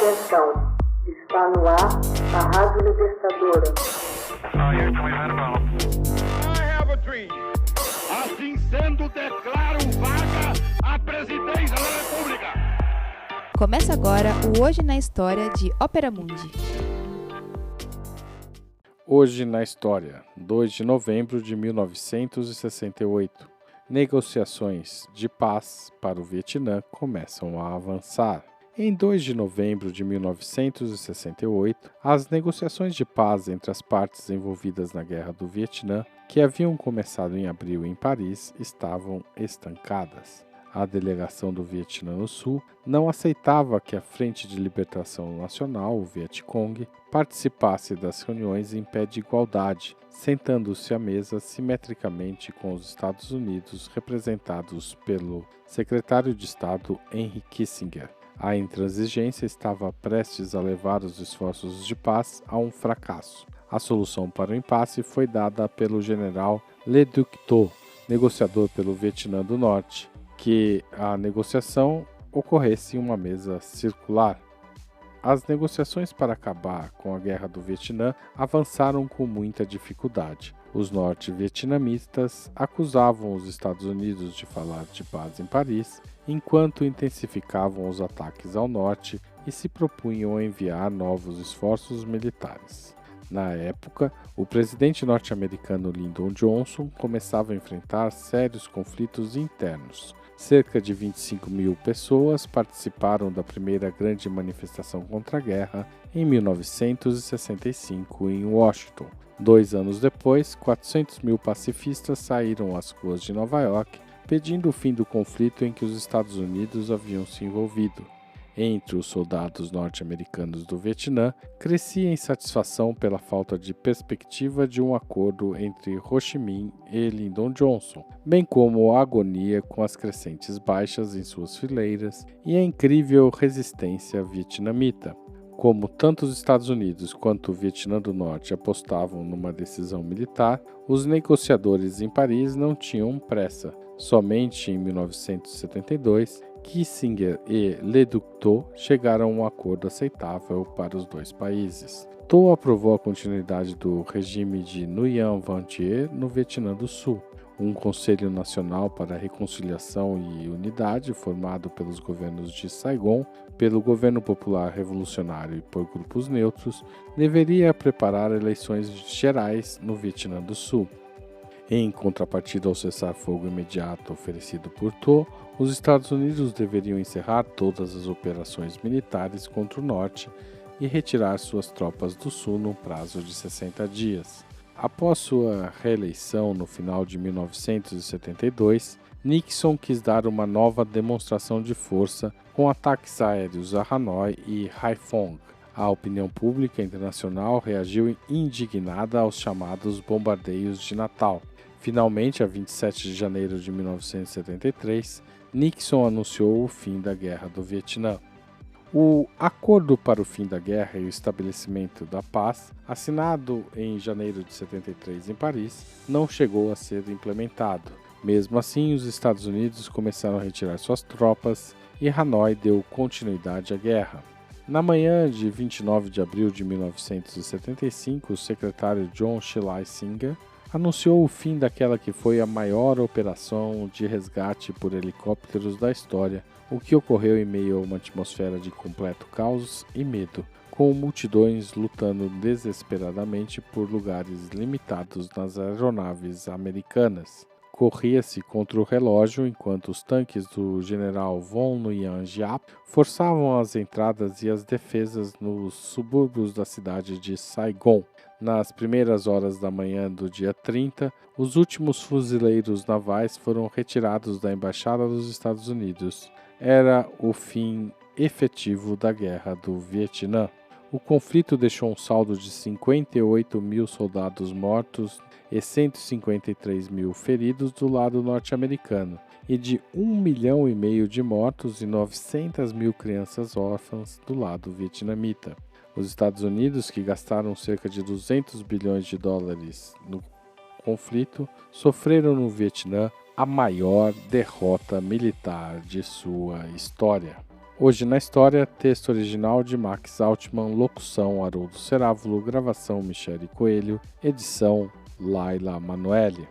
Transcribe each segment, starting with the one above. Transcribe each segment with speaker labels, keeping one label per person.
Speaker 1: Atenção, está no ar a Rádio Libertadora.
Speaker 2: Assim sendo, declaro vaga a presidência da República.
Speaker 3: Começa agora o Hoje na História de Ópera Mundi.
Speaker 4: Hoje na História, 2 de novembro de 1968. Negociações de paz para o Vietnã começam a avançar. Em 2 de novembro de 1968, as negociações de paz entre as partes envolvidas na Guerra do Vietnã, que haviam começado em abril em Paris, estavam estancadas. A delegação do Vietnã do Sul não aceitava que a Frente de Libertação Nacional, o Vietcong, participasse das reuniões em pé de igualdade, sentando-se à mesa simetricamente com os Estados Unidos, representados pelo secretário de Estado Henry Kissinger. A intransigência estava prestes a levar os esforços de paz a um fracasso. A solução para o impasse foi dada pelo general Le Duc Tho, negociador pelo Vietnã do Norte, que a negociação ocorresse em uma mesa circular. As negociações para acabar com a Guerra do Vietnã avançaram com muita dificuldade. Os norte-vietnamistas acusavam os Estados Unidos de falar de paz em Paris, enquanto intensificavam os ataques ao norte e se propunham a enviar novos esforços militares. Na época, o presidente norte-americano Lyndon Johnson começava a enfrentar sérios conflitos internos. Cerca de 25 mil pessoas participaram da primeira grande manifestação contra a guerra em 1965 em Washington. 2 anos depois, 400 mil pacifistas saíram às ruas de Nova York pedindo o fim do conflito em que os Estados Unidos haviam se envolvido. Entre os soldados norte-americanos do Vietnã, crescia a insatisfação pela falta de perspectiva de um acordo entre Ho Chi Minh e Lyndon Johnson, bem como a agonia com as crescentes baixas em suas fileiras e a incrível resistência vietnamita. Como tanto os Estados Unidos quanto o Vietnã do Norte apostavam numa decisão militar, os negociadores em Paris não tinham pressa. Somente em 1972, Kissinger e Le Duc Tho chegaram a um acordo aceitável para os dois países. Tho aprovou a continuidade do regime de Nguyen Van Thieu no Vietnã do Sul. Um Conselho Nacional para a Reconciliação e Unidade, formado pelos governos de Saigon, pelo Governo Popular Revolucionário e por grupos neutros, deveria preparar eleições gerais no Vietnã do Sul. Em contrapartida ao cessar-fogo imediato oferecido por Tho, os Estados Unidos deveriam encerrar todas as operações militares contra o Norte e retirar suas tropas do Sul num prazo de 60 dias. Após sua reeleição no final de 1972, Nixon quis dar uma nova demonstração de força com ataques aéreos a Hanoi e Haiphong. A opinião pública internacional reagiu indignada aos chamados bombardeios de Natal. Finalmente, a 27 de janeiro de 1973, Nixon anunciou o fim da Guerra do Vietnã. O Acordo para o Fim da Guerra e o Estabelecimento da Paz, assinado em janeiro de 73 em Paris, não chegou a ser implementado. Mesmo assim, os Estados Unidos começaram a retirar suas tropas e Hanoi deu continuidade à guerra. Na manhã de 29 de abril de 1975, o secretário John Schlesinger anunciou o fim daquela que foi a maior operação de resgate por helicópteros da história, o que ocorreu em meio a uma atmosfera de completo caos e medo, com multidões lutando desesperadamente por lugares limitados nas aeronaves americanas. Corria-se contra o relógio enquanto os tanques do general Von Nguyen Giap forçavam as entradas e as defesas nos subúrbios da cidade de Saigon. Nas primeiras horas da manhã do dia 30, os últimos fuzileiros navais foram retirados da Embaixada dos Estados Unidos. Era o fim efetivo da Guerra do Vietnã. O conflito deixou um saldo de 58 mil soldados mortos e 153 mil feridos do lado norte-americano, e de 1,5 milhão de mortos e 900 mil crianças órfãs do lado vietnamita. Os Estados Unidos, que gastaram cerca de 200 bilhões de dólares no conflito, sofreram no Vietnã a maior derrota militar de sua história. Hoje na História, texto original de Max Altman, locução Haroldo Cerávulo, gravação Michele Coelho, edição Laila Manoeli.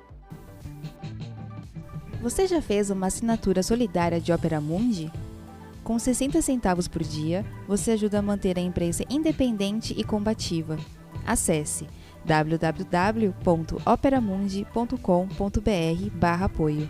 Speaker 3: Você já fez uma assinatura solidária de Opera Mundi? Com 60 centavos por dia, você ajuda a manter a imprensa independente e combativa. Acesse www.operamundi.com.br/apoio.